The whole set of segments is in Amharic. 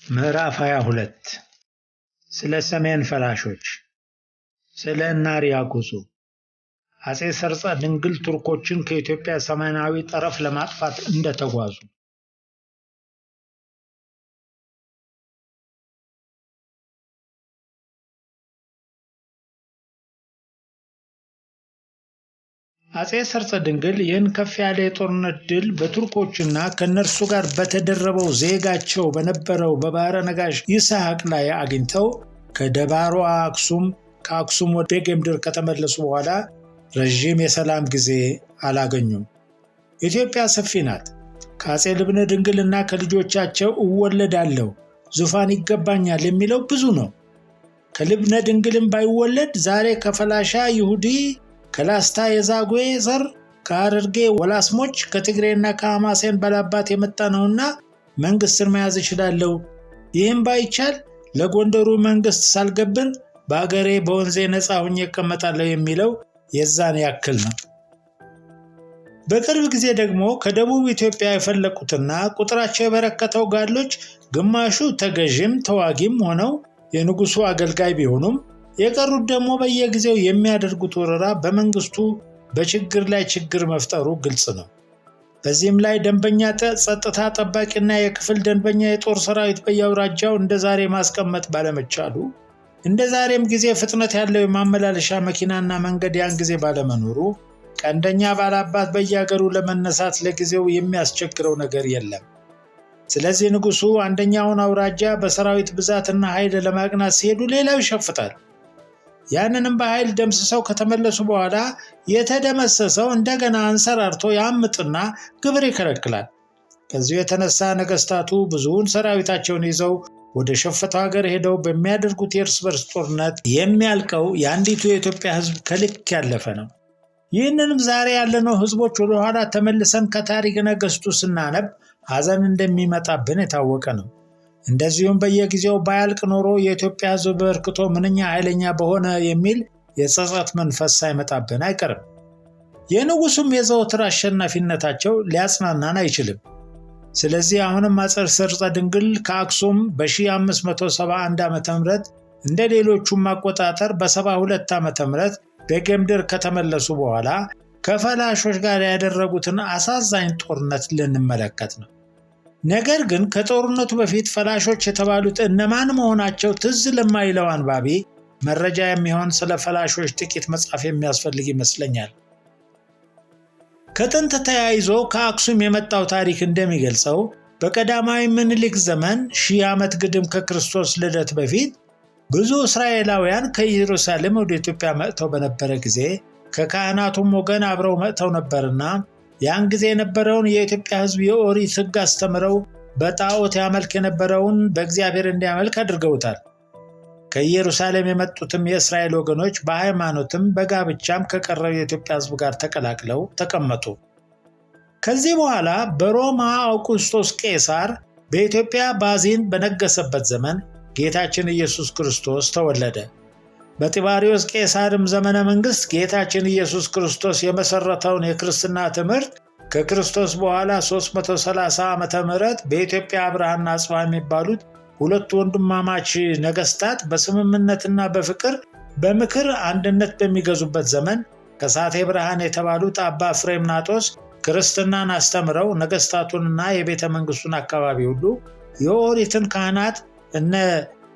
ምዕራፍ 22 ስለ ሰሜን ፈላሾች። ስለ እናርያ ጉዞ። አጼ ሰርፀ ድንግል ቱርኮችን ከኢትዮጵያ ሰሜናዊ ጠረፍ ለማጥፋት እንደተጓዙ። አጼ ሰርፀ ድንግል ይህን ከፍ ያለ የጦርነት ድል በቱርኮችና ከነርሱ ጋር በተደረበው ዜጋቸው በነበረው በባህረ ነጋሽ ይስሐቅ ላይ አግኝተው ከደባሯ አክሱም ከአክሱም ወደ ጎንደር ከተመለሱ በኋላ ረጅም የሰላም ጊዜ አላገኙም። ኢትዮጵያ ሰፊ ናት። ከአጼ ልብነ ድንግልና ከልጆቻቸው እወለዳለሁ ዙፋን ይገባኛል የሚለው ብዙ ነው። ከልብነ ድንግልም ባይወለድ ዛሬ ከፈላሻ ይሁዲ ከላስታ የዛጉዌ ዘር ከሐረርጌ ወላስሞች ከትግሬና ከሐማሴን ባላባት የመጣ ነውና መንግስትን መያዝ እችላለሁ። ይህም ባይቻል ለጎንደሩ መንግስት ሳልገብር በአገሬ በወንዜ ነፃ ሆኜ እቀመጣለሁ የሚለው የዛን ያክል ነው። በቅርብ ጊዜ ደግሞ ከደቡብ ኢትዮጵያ የፈለቁትና ቁጥራቸው የበረከተው ጋሎች ግማሹ ተገዥም ተዋጊም ሆነው የንጉሱ አገልጋይ ቢሆኑም የቀሩት ደግሞ በየጊዜው የሚያደርጉት ወረራ በመንግስቱ በችግር ላይ ችግር መፍጠሩ ግልጽ ነው። በዚህም ላይ ደንበኛ ጸጥታ ጠባቂና የክፍል ደንበኛ የጦር ሰራዊት በየአውራጃው እንደዛሬ ማስቀመጥ ባለመቻሉ እንደዛሬም ጊዜ ፍጥነት ያለው የማመላለሻ መኪናና መንገድ ያን ጊዜ ባለመኖሩ ቀንደኛ ባላባት በየአገሩ ለመነሳት ለጊዜው የሚያስቸግረው ነገር የለም። ስለዚህ ንጉሱ አንደኛውን አውራጃ በሰራዊት ብዛትና ኃይል ለማቅናት ሲሄዱ ሌላው ይሸፍታል። ያንንም በኃይል ደምስሰው ከተመለሱ በኋላ የተደመሰሰው እንደገና አንሰራርቶ ያምጥና ግብር ይከለክላል። ከዚሁ የተነሳ ነገስታቱ ብዙውን ሰራዊታቸውን ይዘው ወደ ሸፈተው ሀገር ሄደው በሚያደርጉት የእርስ በርስ ጦርነት የሚያልቀው የአንዲቱ የኢትዮጵያ ህዝብ ከልክ ያለፈ ነው። ይህንንም ዛሬ ያለነው ህዝቦች ወደ ኋላ ተመልሰን ከታሪክ ነገስቱ ስናነብ ሐዘን እንደሚመጣብን የታወቀ ነው። እንደዚሁም በየጊዜው ባያልቅ ኖሮ የኢትዮጵያ ህዝብ በርክቶ ምንኛ ኃይለኛ በሆነ የሚል የጸጸት መንፈስ ሳይመጣብን አይቀርም። የንጉሱም የዘወትር አሸናፊነታቸው ሊያጽናናን አይችልም። ስለዚህ አሁንም አጼ ሰርፀ ድንግል ከአክሱም በ1571 ዓ.ም እንደ ሌሎቹም አቆጣጠር በ72 ዓ.ም በጎንደር ከተመለሱ በኋላ ከፈላሾች ጋር ያደረጉትን አሳዛኝ ጦርነት ልንመለከት ነው። ነገር ግን ከጦርነቱ በፊት ፈላሾች የተባሉት እነማን መሆናቸው ትዝ ለማይለው አንባቢ መረጃ የሚሆን ስለ ፈላሾች ጥቂት መጻፍ የሚያስፈልግ ይመስለኛል። ከጥንት ተያይዞ ከአክሱም የመጣው ታሪክ እንደሚገልጸው በቀዳማዊ ምኒልክ ዘመን 1000 ዓመት ግድም ከክርስቶስ ልደት በፊት ብዙ እስራኤላውያን ከኢየሩሳሌም ወደ ኢትዮጵያ መጥተው በነበረ ጊዜ ከካህናቱም ወገን አብረው መጥተው ነበርና ያን ጊዜ የነበረውን የኢትዮጵያ ህዝብ የኦሪት ሕግ አስተምረው በጣዖት ያመልክ የነበረውን በእግዚአብሔር እንዲያመልክ አድርገውታል። ከኢየሩሳሌም የመጡትም የእስራኤል ወገኖች በሃይማኖትም በጋብቻም ከቀረው የኢትዮጵያ ህዝብ ጋር ተቀላቅለው ተቀመጡ። ከዚህ በኋላ በሮማ አውጉስጦስ ቄሳር በኢትዮጵያ ባዚን በነገሰበት ዘመን ጌታችን ኢየሱስ ክርስቶስ ተወለደ። በጢባሪዮስ ቄሳርም ዘመነ መንግስት ጌታችን ኢየሱስ ክርስቶስ የመሰረተውን የክርስትና ትምህርት ከክርስቶስ በኋላ 330 ዓመተ ምህረት በኢትዮጵያ አብርሃና አጽብሃ የሚባሉት ሁለት ወንድማማች ነገስታት በስምምነትና በምክር አንድነት በሚገዙበት ዘመን ከሳቴ ብርሃን የተባሉት አባ ፍሬምናጦስ ክርስትናን አስተምረው ነገስታቱንና የቤተ መንግስቱን አካባቢ ሁሉ የኦሪትን ካህናት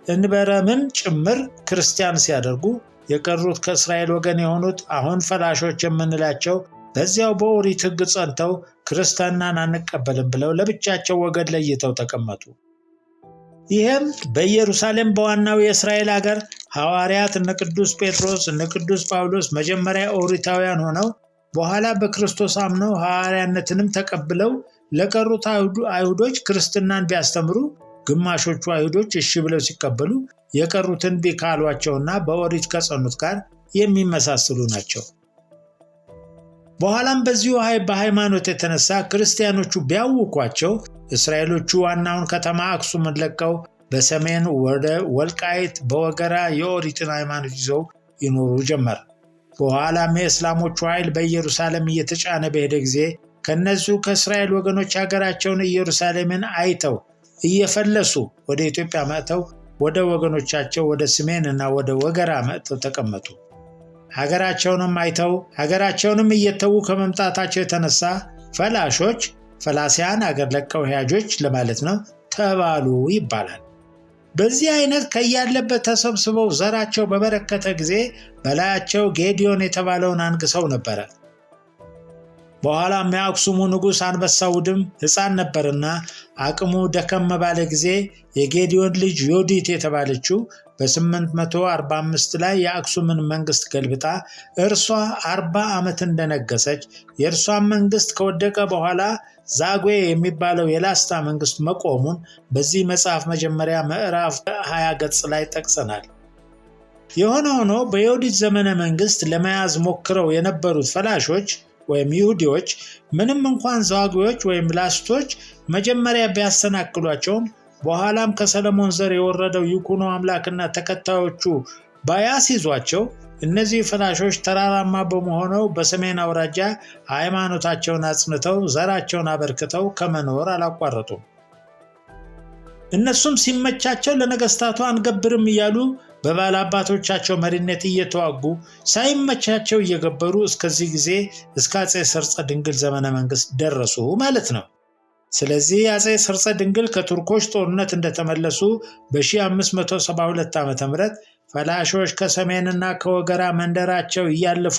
እንበረምን ጭምር ክርስቲያን ሲያደርጉ የቀሩት ከእስራኤል ወገን የሆኑት አሁን ፈላሾች የምንላቸው በዚያው በኦሪት ሕግ ጸንተው ክርስትናን አንቀበልም ብለው ለብቻቸው ወገን ለይተው ተቀመጡ። ይህም በኢየሩሳሌም በዋናው የእስራኤል ሀገር ሐዋርያት እነ ቅዱስ ጴጥሮስ እነ ቅዱስ ጳውሎስ መጀመሪያ ኦሪታውያን ሆነው በኋላ በክርስቶስ አምነው ሐዋርያነትንም ተቀብለው ለቀሩት አይሁዶች ክርስትናን ቢያስተምሩ ግማሾቹ አይሁዶች እሺ ብለው ሲቀበሉ የቀሩትን ቢካሏቸውና በኦሪት ከጸኑት ጋር የሚመሳሰሉ ናቸው። በኋላም በዚሁ በሃይማኖት የተነሳ ክርስቲያኖቹ ቢያውኳቸው እስራኤሎቹ ዋናውን ከተማ አክሱምን ለቀው በሰሜን ወደ ወልቃይት በወገራ የኦሪትን ሃይማኖት ይዘው ይኖሩ ጀመር። በኋላም የእስላሞቹ ኃይል በኢየሩሳሌም እየተጫነ በሄደ ጊዜ ከነዚሁ ከእስራኤል ወገኖች ሀገራቸውን ኢየሩሳሌምን አይተው እየፈለሱ ወደ ኢትዮጵያ መጥተው ወደ ወገኖቻቸው ወደ ሰሜን እና ወደ ወገራ መጥተው ተቀመጡ። ሀገራቸውንም አይተው ሀገራቸውንም እየተዉ ከመምጣታቸው የተነሳ ፈላሾች ፈላሲያን አገር ለቀው ሄያጆች ለማለት ነው ተባሉ ይባላል። በዚህ አይነት ከያለበት ተሰብስበው ዘራቸው በበረከተ ጊዜ በላያቸው ጌዲዮን የተባለውን አንግሰው ነበር። በኋላም የአክሱሙ ንጉሥ አንበሳውድም ሕፃን ነበርና አቅሙ ደከም ባለ ጊዜ የጌዲዮን ልጅ ዮዲት የተባለችው በ845 ላይ የአክሱምን መንግስት ገልብጣ እርሷ 40 ዓመት እንደነገሰች የእርሷን መንግስት ከወደቀ በኋላ ዛጉዌ የሚባለው የላስታ መንግስት መቆሙን በዚህ መጽሐፍ መጀመሪያ ምዕራፍ 20 ገጽ ላይ ጠቅሰናል። የሆነ ሆኖ በዮዲት ዘመነ መንግስት ለመያዝ ሞክረው የነበሩት ፈላሾች ወይም ይሁዲዎች ምንም እንኳን ዛጉዌዎች ወይም ላስቶች መጀመሪያ ቢያሰናክሏቸውም በኋላም ከሰለሞን ዘር የወረደው ይኩኖ አምላክና ተከታዮቹ ባያስይዟቸው እነዚህ ፈላሾች ተራራማ በመሆነው በሰሜን አውራጃ ሃይማኖታቸውን አጽንተው ዘራቸውን አበርክተው ከመኖር አላቋረጡም። እነሱም ሲመቻቸው ለነገስታቱ አንገብርም እያሉ በባላባቶቻቸው መሪነት እየተዋጉ ሳይመቻቸው እየገበሩ እስከዚህ ጊዜ እስከ አፄ ሰርፀ ድንግል ዘመነ መንግስት ደረሱ ማለት ነው። ስለዚህ አፄ ሰርፀ ድንግል ከቱርኮች ጦርነት እንደተመለሱ በ1572 ዓ.ም ፈላሾች ከሰሜንና ከወገራ መንደራቸው እያለፉ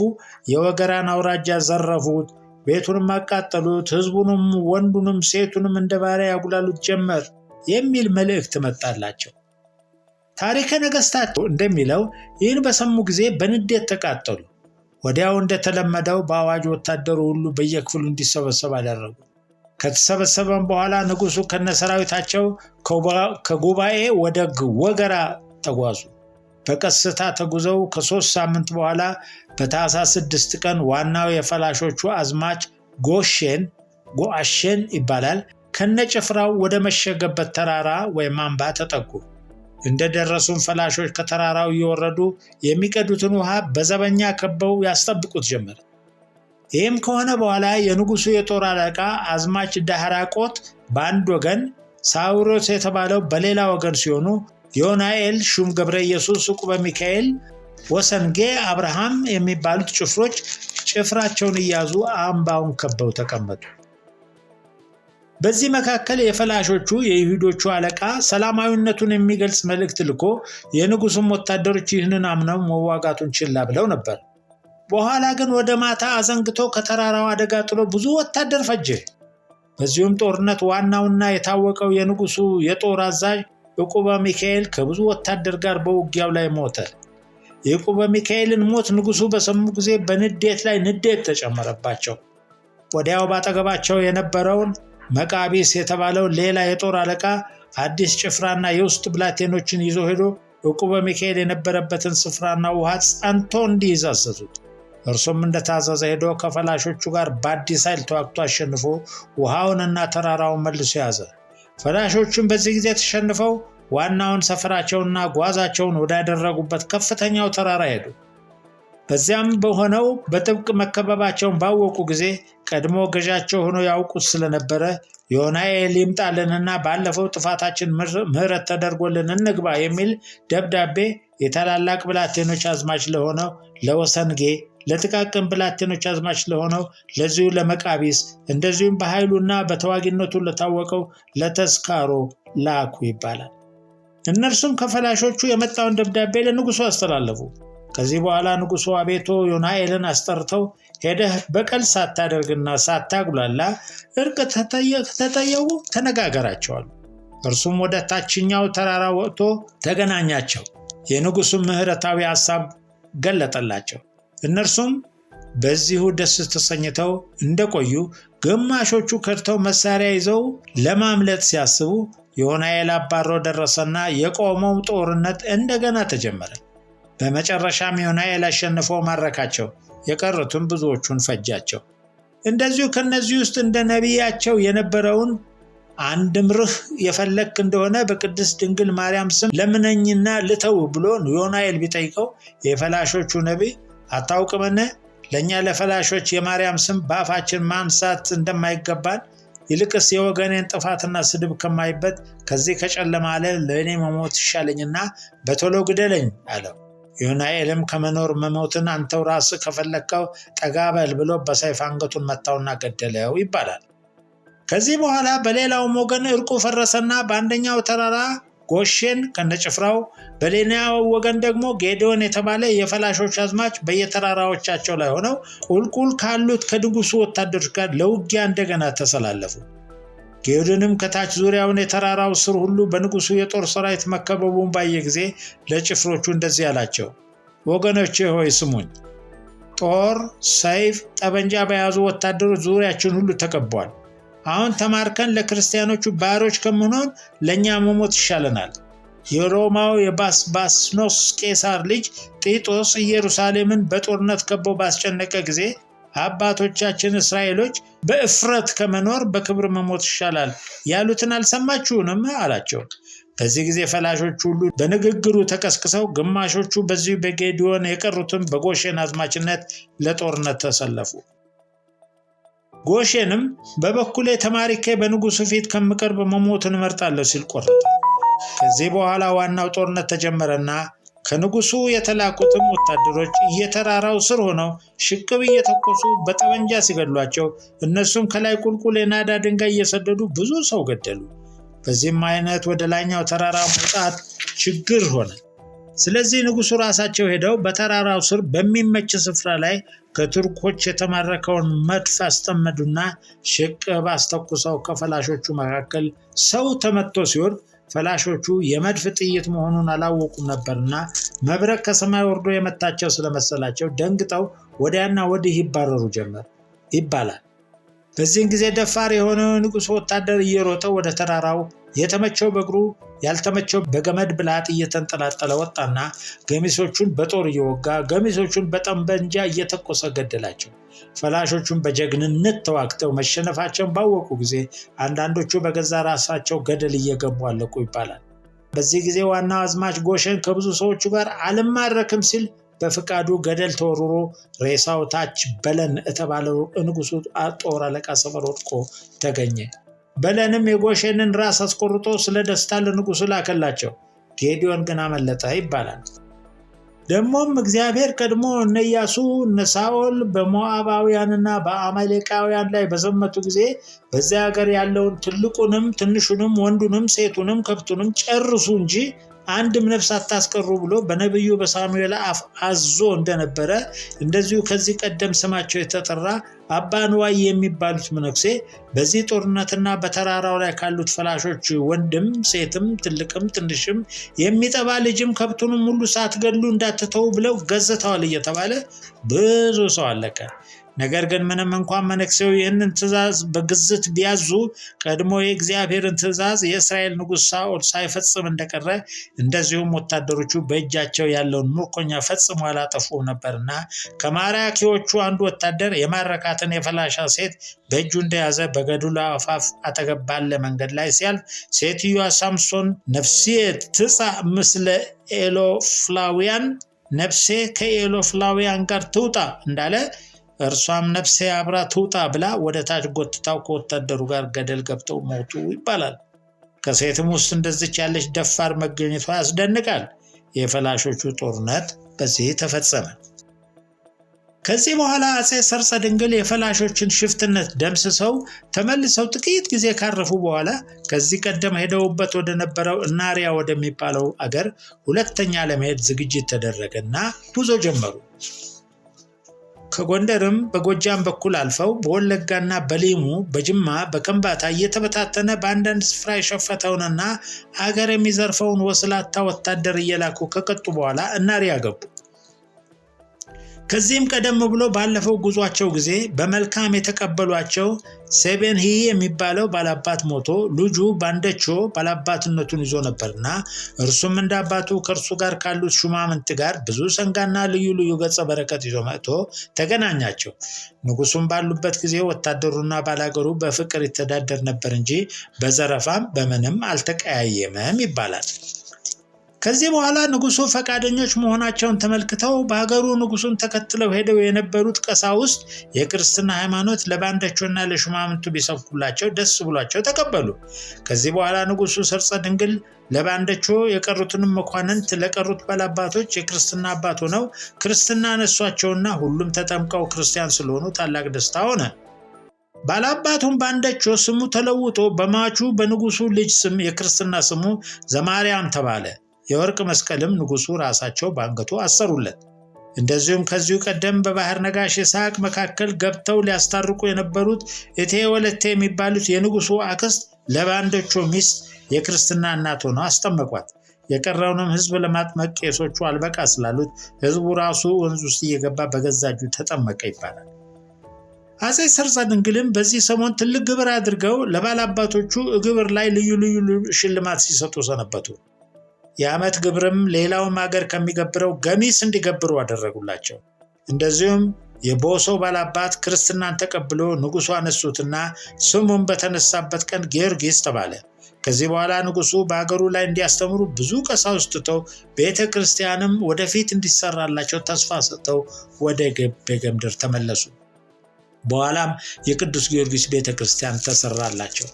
የወገራን አውራጃ ዘረፉት፣ ቤቱንም አቃጠሉት፣ ህዝቡንም ወንዱንም ሴቱንም እንደ ባሪያ ያጉላሉት ጀመር የሚል መልእክት መጣላቸው። ታሪከ ነገስታት እንደሚለው ይህን በሰሙ ጊዜ በንዴት ተቃጠሉ። ወዲያው እንደተለመደው በአዋጅ ወታደሩ ሁሉ በየክፍሉ እንዲሰበሰብ አደረጉ። ከተሰበሰበም በኋላ ንጉሱ ከነሰራዊታቸው ከጉባኤ ወደ ወገራ ተጓዙ። በቀስታ ተጉዘው ከ3 ሳምንት በኋላ በታኅሳስ 6 ቀን ዋናው የፈላሾቹ አዝማች ጎአሸን ይባላል ከነጭፍራው ወደ መሸገበት ተራራ ወይም አምባ ተጠጉ። እንደደረሱም ፈላሾች ከተራራው እየወረዱ የሚቀዱትን ውሃ በዘበኛ ከበው ያስጠብቁት ጀመር። ይህም ከሆነ በኋላ የንጉሱ የጦር አለቃ አዝማች ዳህራቆት በአንድ ወገን፣ ሳውሮስ የተባለው በሌላ ወገን ሲሆኑ ዮናኤል፣ ሹም ገብረ ኢየሱስ፣ ዕቁበ ሚካኤል፣ ወሰንጌ አብርሃም የሚባሉት ጭፍሮች ጭፍራቸውን እያዙ አምባውን ከበው ተቀመጡ። በዚህ መካከል የፈላሾቹ የይሁዶቹ አለቃ ሰላማዊነቱን የሚገልጽ መልእክት ልኮ የንጉሱም ወታደሮች ይህንን አምነው መዋጋቱን ችላ ብለው ነበር። በኋላ ግን ወደ ማታ አዘንግቶ ከተራራው አደጋ ጥሎ ብዙ ወታደር ፈጀ። በዚሁም ጦርነት ዋናውና የታወቀው የንጉሱ የጦር አዛዥ ዕቁበ ሚካኤል ከብዙ ወታደር ጋር በውጊያው ላይ ሞተ። የዕቁበ ሚካኤልን ሞት ንጉሱ በሰሙ ጊዜ በንዴት ላይ ንዴት ተጨመረባቸው። ወዲያው ባጠገባቸው የነበረውን መቃቢስ የተባለው ሌላ የጦር አለቃ አዲስ ጭፍራና የውስጥ ብላቴኖችን ይዞ ሄዶ ዕቁበ ሚካኤል የነበረበትን ስፍራና ውሃ ጸንቶ እንዲይዝ አዘዙት። እርሱም እንደታዘዘ ሄዶ ከፈላሾቹ ጋር በአዲስ ኃይል ተዋግቶ አሸንፎ ውሃውንና ተራራውን መልሶ ያዘ። ፈላሾቹም በዚህ ጊዜ ተሸንፈው ዋናውን ሰፈራቸውንና ጓዛቸውን ወዳደረጉበት ከፍተኛው ተራራ ሄዱ። በዚያም በሆነው በጥብቅ መከበባቸውን ባወቁ ጊዜ ቀድሞ ገዣቸው ሆኖ ያውቁት ስለነበረ ዮናኤል ይምጣልንና ባለፈው ጥፋታችን ምሕረት ተደርጎልን እንግባ የሚል ደብዳቤ የታላላቅ ብላቴኖች አዝማች ለሆነው ለወሰንጌ፣ ለጥቃቅን ብላቴኖች አዝማች ለሆነው ለዚሁ ለመቃቢስ፣ እንደዚሁም በኃይሉና በተዋጊነቱ ለታወቀው ለተስካሮ ላኩ ይባላል። እነርሱም ከፈላሾቹ የመጣውን ደብዳቤ ለንጉሱ አስተላለፉ። ከዚህ በኋላ ንጉሱ አቤቶ ዮናኤልን አስጠርተው ሄደህ በቀል ሳታደርግና ሳታጉላላ እርቅ ተጠየቁ ተነጋገራቸዋል። እርሱም ወደ ታችኛው ተራራ ወጥቶ ተገናኛቸው። የንጉሱም ምሕረታዊ ሐሳብ ገለጠላቸው። እነርሱም በዚሁ ደስ ተሰኝተው እንደቆዩ ግማሾቹ ከድተው መሳሪያ ይዘው ለማምለጥ ሲያስቡ ዮናኤል አባሮ ደረሰና የቆመው ጦርነት እንደገና ተጀመረ። በመጨረሻም ዮናኤል አሸንፎ ማረካቸው፣ የቀሩትም ብዙዎቹን ፈጃቸው። እንደዚሁ ከነዚህ ውስጥ እንደ ነቢያቸው የነበረውን አንድምርህ የፈለክ እንደሆነ በቅድስት ድንግል ማርያም ስም ለምነኝና ልተው ብሎ ዮናኤል ቢጠይቀው የፈላሾቹ ነቢይ አታውቅምን? ለእኛ ለፈላሾች የማርያም ስም በአፋችን ማንሳት እንደማይገባን ይልቅስ የወገኔን ጥፋትና ስድብ ከማይበት ከዚህ ከጨለማ ዓለም ለእኔ መሞት ይሻለኝና በቶሎ ግደለኝ አለው። ዮናኤልም ከመኖር መሞትን አንተው ራስህ ከፈለግከው ጠጋ በል ብሎ በሰይፍ አንገቱን መታውና ገደለው ይባላል። ከዚህ በኋላ በሌላውም ወገን እርቁ ፈረሰና በአንደኛው ተራራ ጎሼን ከነጭፍራው፣ በሌላው ወገን ደግሞ ጌዴዎን የተባለ የፈላሾች አዝማች በየተራራዎቻቸው ላይ ሆነው ቁልቁል ካሉት ከንጉሱ ወታደሮች ጋር ለውጊያ እንደገና ተሰላለፉ። ጌዴዎንም ከታች ዙሪያውን የተራራው ስር ሁሉ በንጉሱ የጦር ሰራዊት መከበቡን ባየ ጊዜ ለጭፍሮቹ እንደዚህ አላቸው፣ ወገኖቼ ሆይ ስሙኝ። ጦር፣ ሰይፍ፣ ጠበንጃ በያዙ ወታደሮች ዙሪያችን ሁሉ ተከቧል። አሁን ተማርከን ለክርስቲያኖቹ ባሮች ከምንሆን ለእኛ መሞት ይሻለናል። የሮማው የባስባስኖስ ቄሳር ልጅ ጢጦስ ኢየሩሳሌምን በጦርነት ከቦ ባስጨነቀ ጊዜ አባቶቻችን እስራኤሎች በእፍረት ከመኖር በክብር መሞት ይሻላል ያሉትን አልሰማችሁንም አላቸው። በዚህ ጊዜ ፈላሾቹ ሁሉ በንግግሩ ተቀስቅሰው ግማሾቹ በዚህ በጌዴዎን የቀሩትም በጎሼን አዝማችነት ለጦርነት ተሰለፉ። ጎሼንም በበኩሌ ተማሪኬ በንጉሱ ፊት ከምቀርብ መሞትን እመርጣለሁ ሲል ቆረጠ። ከዚህ በኋላ ዋናው ጦርነት ተጀመረና ከንጉሱ የተላኩትም ወታደሮች እየተራራው ስር ሆነው ሽቅብ እየተኮሱ በጠመንጃ ሲገድሏቸው እነሱም ከላይ ቁልቁል የናዳ ድንጋይ እየሰደዱ ብዙ ሰው ገደሉ። በዚህም አይነት ወደ ላይኛው ተራራ መውጣት ችግር ሆነ። ስለዚህ ንጉሱ ራሳቸው ሄደው በተራራው ስር በሚመች ስፍራ ላይ ከቱርኮች የተማረከውን መድፍ አስጠመዱና ሽቅብ አስተኩሰው ከፈላሾቹ መካከል ሰው ተመቶ ሲወድቅ ፈላሾቹ የመድፍ ጥይት መሆኑን አላወቁም ነበርና መብረቅ ከሰማይ ወርዶ የመታቸው ስለመሰላቸው ደንግጠው ወዲያና ወዲህ ይባረሩ ጀመር ይባላል። በዚህን ጊዜ ደፋር የሆነው ንጉሥ ወታደር እየሮጠ ወደ ተራራው የተመቸው በእግሩ ያልተመቸው በገመድ ብልሃት እየተንጠላጠለ ወጣና ገሚሶቹን በጦር እየወጋ ገሚሶቹን በጠመንጃ እየተኮሰ ገደላቸው። ፈላሾቹን በጀግንነት ተዋግተው መሸነፋቸውን ባወቁ ጊዜ አንዳንዶቹ በገዛ ራሳቸው ገደል እየገቡ አለቁ ይባላል። በዚህ ጊዜ ዋናው አዝማች ጎሼን ከብዙ ሰዎቹ ጋር አልማረክም ሲል በፍቃዱ ገደል ተወርሮ ሬሳው ታች በለን የተባለው ንጉሱ ጦር አለቃ ሰፈር ወድቆ ተገኘ። በለንም የጎሼንን ራስ አስቆርጦ ስለ ደስታ ለንጉሱ ላከላቸው። ጌዴዎን ግን አመለጠ ይባላል። ደግሞም እግዚአብሔር ቀድሞ እነ ኢያሱ እነ ሳኦል በሞዓባውያንና በአማሌቃውያን ላይ በዘመቱ ጊዜ በዚያ ሀገር ያለውን ትልቁንም ትንሹንም ወንዱንም ሴቱንም ከብቱንም ጨርሱ እንጂ አንድም ነፍስ አታስቀሩ ብሎ በነቢዩ በሳሙኤል አፍ አዞ እንደነበረ እንደዚሁ ከዚህ ቀደም ስማቸው የተጠራ አባ ንዋይ የሚባሉት መነኩሴ በዚህ ጦርነትና በተራራው ላይ ካሉት ፈላሾች ወንድም ሴትም ትልቅም ትንሽም የሚጠባ ልጅም ከብቱንም ሁሉ ሳትገድሉ እንዳትተው ብለው ገዝተዋል እየተባለ ብዙ ሰው አለቀ። ነገር ግን ምንም እንኳን መነኩሴው ይህንን ትእዛዝ በግዝት ቢያዙ ቀድሞ የእግዚአብሔርን ትእዛዝ የእስራኤል ንጉሥ ሳኦል ሳይፈጽም እንደቀረ እንደዚሁም ወታደሮቹ በእጃቸው ያለውን ምርኮኛ ፈጽሞ አላጠፉም ነበርና ከማራኪዎቹ አንዱ ወታደር የማረካትን የፈላሻ ሴት በእጁ እንደያዘ በገደሉ አፋፍ አጠገብ ባለ መንገድ ላይ ሲያልፍ ሴትዮዋ ሳምሶን ነፍሴ ትጻእ ምስለ ኤሎፍላውያን ነፍሴ ከኤሎፍላውያን ጋር ትውጣ እንዳለ እርሷም ነፍሴ አብራ ትውጣ ብላ ወደ ታች ጎትታው ከወታደሩ ጋር ገደል ገብተው ሞቱ ይባላል። ከሴትም ውስጥ እንደዚች ያለች ደፋር መገኘቷ ያስደንቃል። የፈላሾቹ ጦርነት በዚህ ተፈጸመ። ከዚህ በኋላ አጼ ሰርፀ ድንግል የፈላሾችን ሽፍትነት ደምስሰው ተመልሰው ጥቂት ጊዜ ካረፉ በኋላ ከዚህ ቀደም ሄደውበት ወደ ነበረው እናሪያ ወደሚባለው አገር ሁለተኛ ለመሄድ ዝግጅት ተደረገና ጉዞ ጀመሩ። ከጎንደርም በጎጃም በኩል አልፈው በወለጋና በሊሙ በጅማ በከምባታ እየተበታተነ በአንዳንድ ስፍራ የሸፈተውንና አገር የሚዘርፈውን ወስላታ ወታደር እየላኩ ከቀጡ በኋላ እናሪያ ገቡ። ከዚህም ቀደም ብሎ ባለፈው ጉዟቸው ጊዜ በመልካም የተቀበሏቸው ሴቤንሂ የሚባለው ባላባት ሞቶ ልጁ ባንደቾ ባላባትነቱን ይዞ ነበርና እርሱም እንደ አባቱ ከእርሱ ጋር ካሉት ሹማምንት ጋር ብዙ ሰንጋና ልዩ ልዩ ገጸ በረከት ይዞ መጥቶ ተገናኛቸው። ንጉሱም ባሉበት ጊዜ ወታደሩና ባላገሩ በፍቅር ይተዳደር ነበር እንጂ በዘረፋም በምንም አልተቀያየመም ይባላል። ከዚህ በኋላ ንጉሱ ፈቃደኞች መሆናቸውን ተመልክተው በሀገሩ ንጉሱን ተከትለው ሄደው የነበሩት ቀሳውስት የክርስትና ሃይማኖት ለባንዳቸውና ለሹማምንቱ ቢሰብኩላቸው ደስ ብሏቸው ተቀበሉ። ከዚህ በኋላ ንጉሱ ሰርጸ ድንግል ለባንዳቾ የቀሩትንም መኳንንት ለቀሩት ባላባቶች የክርስትና አባት ሆነው ክርስትና ነሷቸውና ሁሉም ተጠምቀው ክርስቲያን ስለሆኑ ታላቅ ደስታ ሆነ። ባላባቱም ባንዳቾ ስሙ ተለውጦ በማቹ በንጉሱ ልጅ ስም የክርስትና ስሙ ዘማርያም ተባለ። የወርቅ መስቀልም ንጉሱ ራሳቸው ባንገቱ አሰሩለት። እንደዚሁም ከዚሁ ቀደም በባህር ነጋሽ ይስሐቅ መካከል ገብተው ሊያስታርቁ የነበሩት እቴ ወለቴ የሚባሉት የንጉሱ አክስት ለባንዳቾ ሚስት የክርስትና እናት ሆነው አስጠመቋት። የቀረውንም ህዝብ ለማጥመቅ ቄሶቹ አልበቃ ስላሉት ህዝቡ ራሱ ወንዝ ውስጥ እየገባ በገዛ እጁ ተጠመቀ ይባላል። አፄ ሰርጸ ድንግልም በዚህ ሰሞን ትልቅ ግብር አድርገው ለባላባቶቹ ግብር ላይ ልዩ ልዩ ሽልማት ሲሰጡ ሰነበቱ። የዓመት ግብርም ሌላውም ሀገር ከሚገብረው ገሚስ እንዲገብሩ አደረጉላቸው። እንደዚሁም የቦሶ ባላባት ክርስትናን ተቀብሎ ንጉሱ አነሱትና ስሙን በተነሳበት ቀን ጊዮርጊስ ተባለ። ከዚህ በኋላ ንጉሱ በአገሩ ላይ እንዲያስተምሩ ብዙ ቀሳውስት ትተው ቤተ ክርስቲያንም ወደፊት እንዲሰራላቸው ተስፋ ሰጥተው ወደ በጌምድር ተመለሱ። በኋላም የቅዱስ ጊዮርጊስ ቤተ ክርስቲያን ተሰራላቸው።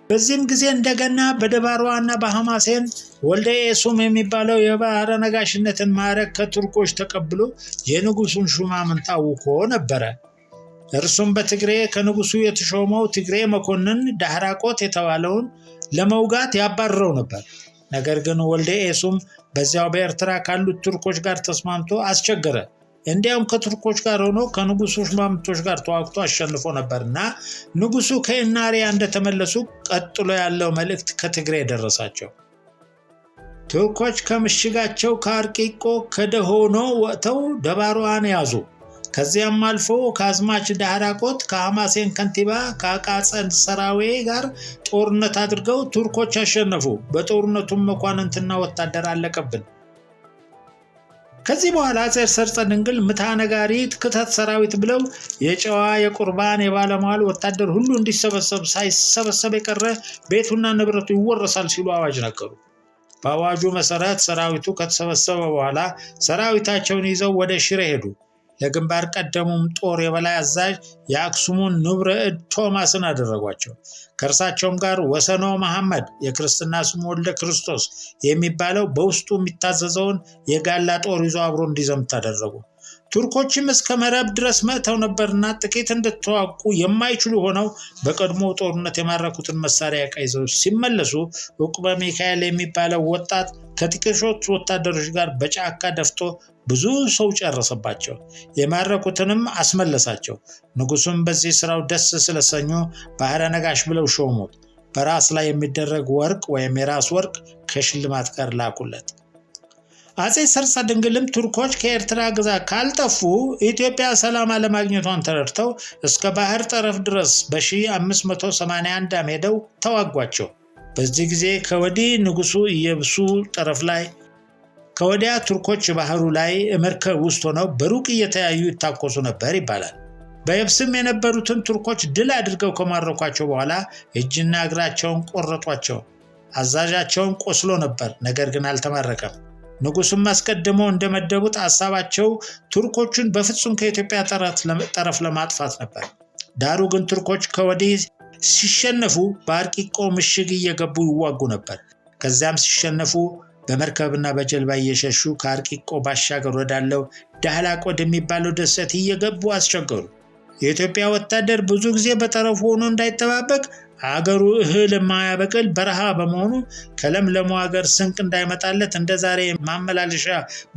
በዚህም ጊዜ እንደገና በደባሯና በሐማሴን ወልደ ኤሱም የሚባለው የባህረ ነጋሽነትን ማዕረግ ከቱርኮች ተቀብሎ የንጉሱን ሹማምንት አውኮ ነበረ። እርሱም በትግሬ ከንጉሱ የተሾመው ትግሬ መኮንን ዳህራቆት የተባለውን ለመውጋት ያባረረው ነበር። ነገር ግን ወልደ ኤሱም በዚያው በኤርትራ ካሉት ቱርኮች ጋር ተስማምቶ አስቸገረ። እንዲያውም ከቱርኮች ጋር ሆኖ ከንጉሱ ሹማምንቶች ጋር ተዋግቶ አሸንፎ ነበርና ንጉሱ ከኢናሪያ እንደተመለሱ ቀጥሎ ያለው መልእክት ከትግሬ ደረሳቸው። ቱርኮች ከምሽጋቸው ከአርቂቆ ከደሆኖ ወጥተው ደባሯን ያዙ። ከዚያም አልፎ ከአዝማች ዳህራቆት ከሐማሴን ከንቲባ ከአቃጸን ሰራዌ ጋር ጦርነት አድርገው ቱርኮች አሸነፉ። በጦርነቱም መኳንንትና ወታደር አለቀብን። ከዚህ በኋላ አፄ ሰርጸ ድንግል ምታ ነጋሪት ክተት ሰራዊት ብለው የጨዋ የቁርባን የባለሟል ወታደር ሁሉ እንዲሰበሰብ ሳይሰበሰብ የቀረ ቤቱና ንብረቱ ይወረሳል ሲሉ አዋጅ ነገሩ። በአዋጁ መሰረት ሰራዊቱ ከተሰበሰበ በኋላ ሰራዊታቸውን ይዘው ወደ ሽሬ ሄዱ። ለግንባር ቀደሙም ጦር የበላይ አዛዥ የአክሱሙን ንብረ እድ ቶማስን አደረጓቸው። ከእርሳቸውም ጋር ወሰኖ መሐመድ የክርስትና ስሙ ወልደ ክርስቶስ የሚባለው በውስጡ የሚታዘዘውን የጋላ ጦር ይዞ አብሮ እንዲዘምት አደረጉ። ቱርኮችም እስከ መረብ ድረስ መጥተው ነበርና ጥቂት እንደተዋጉ የማይችሉ ሆነው በቀድሞ ጦርነት የማረኩትን መሳሪያ ይዘው ሲመለሱ ዕቁበ ሚካኤል የሚባለው ወጣት ከጥቂቶች ወታደሮች ጋር በጫካ ደፍቶ ብዙ ሰው ጨረሰባቸው። የማረኩትንም አስመለሳቸው። ንጉሱም በዚህ ስራው ደስ ስለሰኙ ባህረ ነጋሽ ብለው ሾሙት። በራስ ላይ የሚደረግ ወርቅ ወይም የራስ ወርቅ ከሽልማት ጋር ላኩለት። አፄ ሰርጸ ድንግልም ቱርኮች ከኤርትራ ግዛት ካልጠፉ ኢትዮጵያ ሰላም አለማግኘቷን ተረድተው እስከ ባህር ጠረፍ ድረስ በ1581 ሄደው ተዋጓቸው። በዚህ ጊዜ ከወዲህ ንጉሱ ኢየብሱ ጠረፍ ላይ ከወዲያ ቱርኮች ባህሩ ላይ መርከብ ውስጥ ሆነው በሩቅ እየተያዩ ይታኮሱ ነበር ይባላል። በየብስም የነበሩትን ቱርኮች ድል አድርገው ከማረኳቸው በኋላ እጅና እግራቸውን ቆረጧቸው። አዛዣቸውን ቆስሎ ነበር፣ ነገር ግን አልተማረከም። ንጉሱም አስቀድሞ እንደመደቡት ሐሳባቸው ቱርኮቹን በፍጹም ከኢትዮጵያ ጠረፍ ለማጥፋት ነበር። ዳሩ ግን ቱርኮች ከወዲህ ሲሸነፉ በአርቂቆ ምሽግ እየገቡ ይዋጉ ነበር። ከዚያም ሲሸነፉ በመርከብና በጀልባ እየሸሹ ከአርቂቆ ባሻገር ወዳለው ዳህላቅ ወደሚባለው ደሴት እየገቡ አስቸገሩ። የኢትዮጵያ ወታደር ብዙ ጊዜ በጠረፉ ሆኖ እንዳይጠባበቅ አገሩ እህል የማያበቅል በረሃ በመሆኑ ከለምለሙ ሀገር ስንቅ እንዳይመጣለት እንደዛሬ ማመላለሻ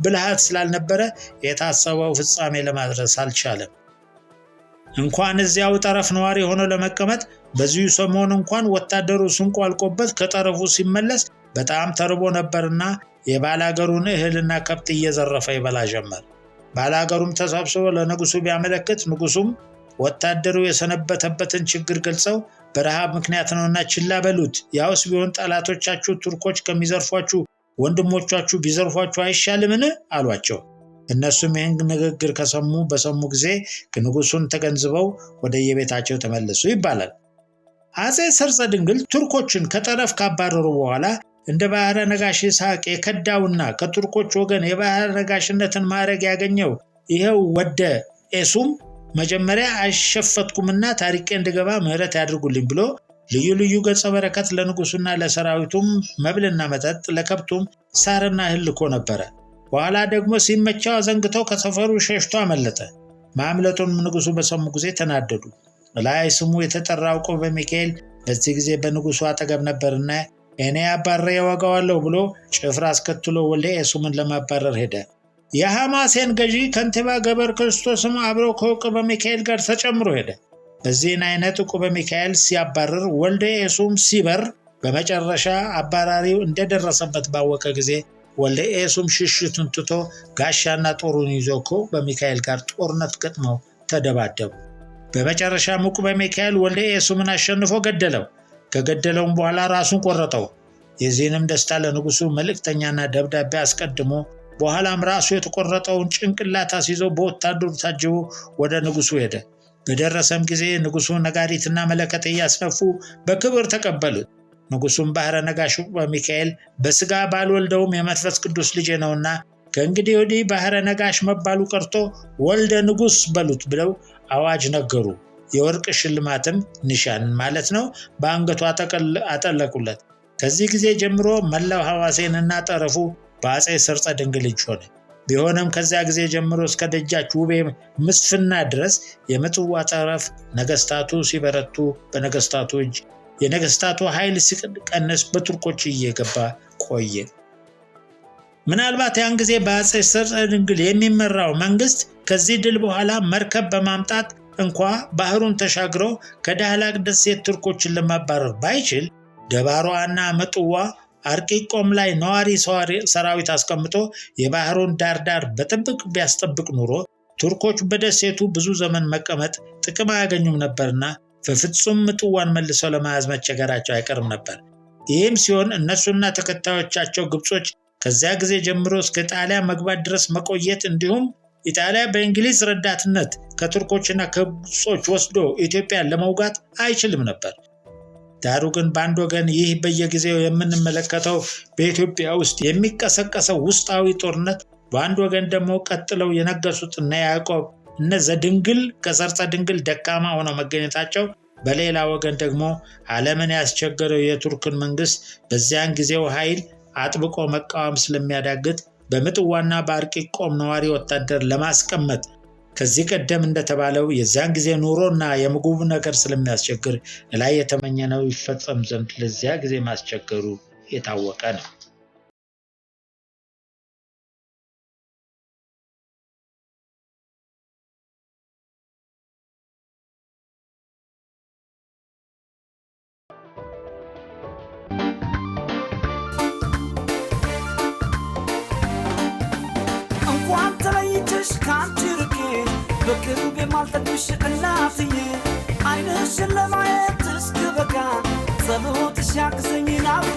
ብልሃት ስላልነበረ የታሰበው ፍጻሜ ለማድረስ አልቻለም። እንኳን እዚያው ጠረፍ ነዋሪ ሆኖ ለመቀመጥ በዚሁ ሰሞን እንኳን ወታደሩ ስንቁ አልቆበት ከጠረፉ ሲመለስ በጣም ተርቦ ነበርና የባላገሩን እህልና ከብት እየዘረፈ ይበላ ጀመር። ባላገሩም ተሰብስቦ ለንጉሱ ቢያመለክት ንጉሱም ወታደሩ የሰነበተበትን ችግር ገልጸው በረሃብ ምክንያት ነውና ችላ በሉት፣ ያውስ ቢሆን ጠላቶቻችሁ ቱርኮች ከሚዘርፏችሁ ወንድሞቻችሁ ቢዘርፏችሁ አይሻልምን አሏቸው። እነሱም ይህን ንግግር በሰሙ ጊዜ ንጉሱን ተገንዝበው ወደ የቤታቸው ተመለሱ ይባላል። አፄ ሰርጸ ድንግል ቱርኮችን ከጠረፍ ካባረሩ በኋላ እንደ ባህረ ነጋሽ ይስሐቅ የከዳውና ከቱርኮች ወገን የባህረ ነጋሽነትን ማዕረግ ያገኘው ይሄው ወልደ ኤሱም መጀመሪያ አይሸፈትኩምና ታሪኬ እንድገባ ምህረት ያድርጉልኝ ብሎ ልዩ ልዩ ገጸ በረከት ለንጉሱና ለሰራዊቱም መብልና መጠጥ ለከብቱም ሳርና እህል ልኮ ነበረ። በኋላ ደግሞ ሲመቻው አዘንግተው ከሰፈሩ ሸሽቶ አመለጠ። ማምለጡን ንጉሱ በሰሙ ጊዜ ተናደዱ። ላይ ስሙ የተጠራው ቆበ ሚካኤል በዚህ ጊዜ በንጉሱ አጠገብ ነበርና እኔ አባሬ ወጋዋለሁ ብሎ ጭፍራ አስከትሎ ወልደ ኤሱምን ለማባረር ሄደ። የሐማሴን ገዢ ከንቲባ ገበር ክርስቶስም አብሮ ከቆበ ሚካኤል ጋር ተጨምሮ ሄደ። በዚህን አይነት ቆበ ሚካኤል ሲያባረር ወልደ ኤሱም ሲበር በመጨረሻ አባራሪው እንደደረሰበት ባወቀ ጊዜ ወልደ ኤሱም ሽሽቱን ትቶ ጋሻና ጦሩን ይዞ ቆበ ሚካኤል ጋር ጦርነት ገጥመው ተደባደቡ። በመጨረሻ ቆበ ሚካኤል ወልደ ኤሱምን አሸንፎ ገደለው። ከገደለውም በኋላ ራሱን ቆረጠው። የዚህንም ደስታ ለንጉሱ መልእክተኛና ደብዳቤ አስቀድሞ በኋላም ራሱ የተቆረጠውን ጭንቅላት አስይዞ በወታደሩ ታጅቦ ወደ ንጉሱ ሄደ። በደረሰም ጊዜ ንጉሱ ነጋሪትና መለከት እያስነፉ በክብር ተቀበሉት። ንጉሱም ባህረ ነጋሽ ቆበ ሚካኤል በስጋ ባልወልደውም የመንፈስ ቅዱስ ልጅ ነውና ከእንግዲህ ወዲህ ባህረ ነጋሽ መባሉ ቀርቶ ወልደ ንጉስ በሉት ብለው አዋጅ ነገሩ። የወርቅ ሽልማትም ኒሻን ማለት ነው በአንገቱ አጠለቁለት። ከዚህ ጊዜ ጀምሮ መላው ሐዋሴንና ጠረፉ በአጼ ሰርጸ ድንግል እጅ ሆነ። ቢሆንም ከዚያ ጊዜ ጀምሮ እስከ ደጃች ውቤ ምስፍና ድረስ የምጽዋ ጠረፍ ነገስታቱ ሲበረቱ በነገስታቱ እጅ፣ የነገስታቱ ኃይል ሲቀንስ በቱርኮች እየገባ ቆየ። ምናልባት ያን ጊዜ በአጼ ሰርጸ ድንግል የሚመራው መንግስት ከዚህ ድል በኋላ መርከብ በማምጣት እንኳ ባህሩን ተሻግሮ ከዳህላቅ ደሴት ቱርኮችን ለማባረር ባይችል ደባሯና ምጽዋ አርቂቆም ላይ ነዋሪ ሰራዊት አስቀምጦ የባህሩን ዳርዳር በጥብቅ ቢያስጠብቅ ኑሮ ቱርኮች በደሴቱ ብዙ ዘመን መቀመጥ ጥቅም አያገኙም ነበርና በፍጹም ምጽዋን መልሰው ለመያዝ መቸገራቸው አይቀርም ነበር። ይህም ሲሆን እነሱና ተከታዮቻቸው ግብጾች ከዚያ ጊዜ ጀምሮ እስከ ጣሊያ መግባት ድረስ መቆየት እንዲሁም ኢጣሊያ በእንግሊዝ ረዳትነት ከቱርኮችና ከግብጾች ወስዶ ኢትዮጵያን ለመውጋት አይችልም ነበር። ዳሩ ግን በአንድ ወገን ይህ በየጊዜው የምንመለከተው በኢትዮጵያ ውስጥ የሚቀሰቀሰው ውስጣዊ ጦርነት፣ በአንድ ወገን ደግሞ ቀጥለው የነገሱት እነ ያዕቆብ እነ ዘድንግል ከሰርጸ ድንግል ደካማ ሆነው መገኘታቸው፣ በሌላ ወገን ደግሞ ዓለምን ያስቸገረው የቱርክን መንግስት በዚያን ጊዜው ኃይል አጥብቆ መቃወም ስለሚያዳግት በምጽዋና በአርቂቆም ነዋሪ ወታደር ለማስቀመጥ ከዚህ ቀደም እንደተባለው የዚያን ጊዜ ኑሮና የምግቡ ነገር ስለሚያስቸግር ላይ የተመኘነው ይፈጸም ዘንድ ለዚያ ጊዜ ማስቸገሩ የታወቀ ነው። በቅርብ የማልጠግብሽ እናትዬ ዓይንሽን ለማየት እስክበቃ ጸሎትሽ ያግዘኝ ናፍቆትሽ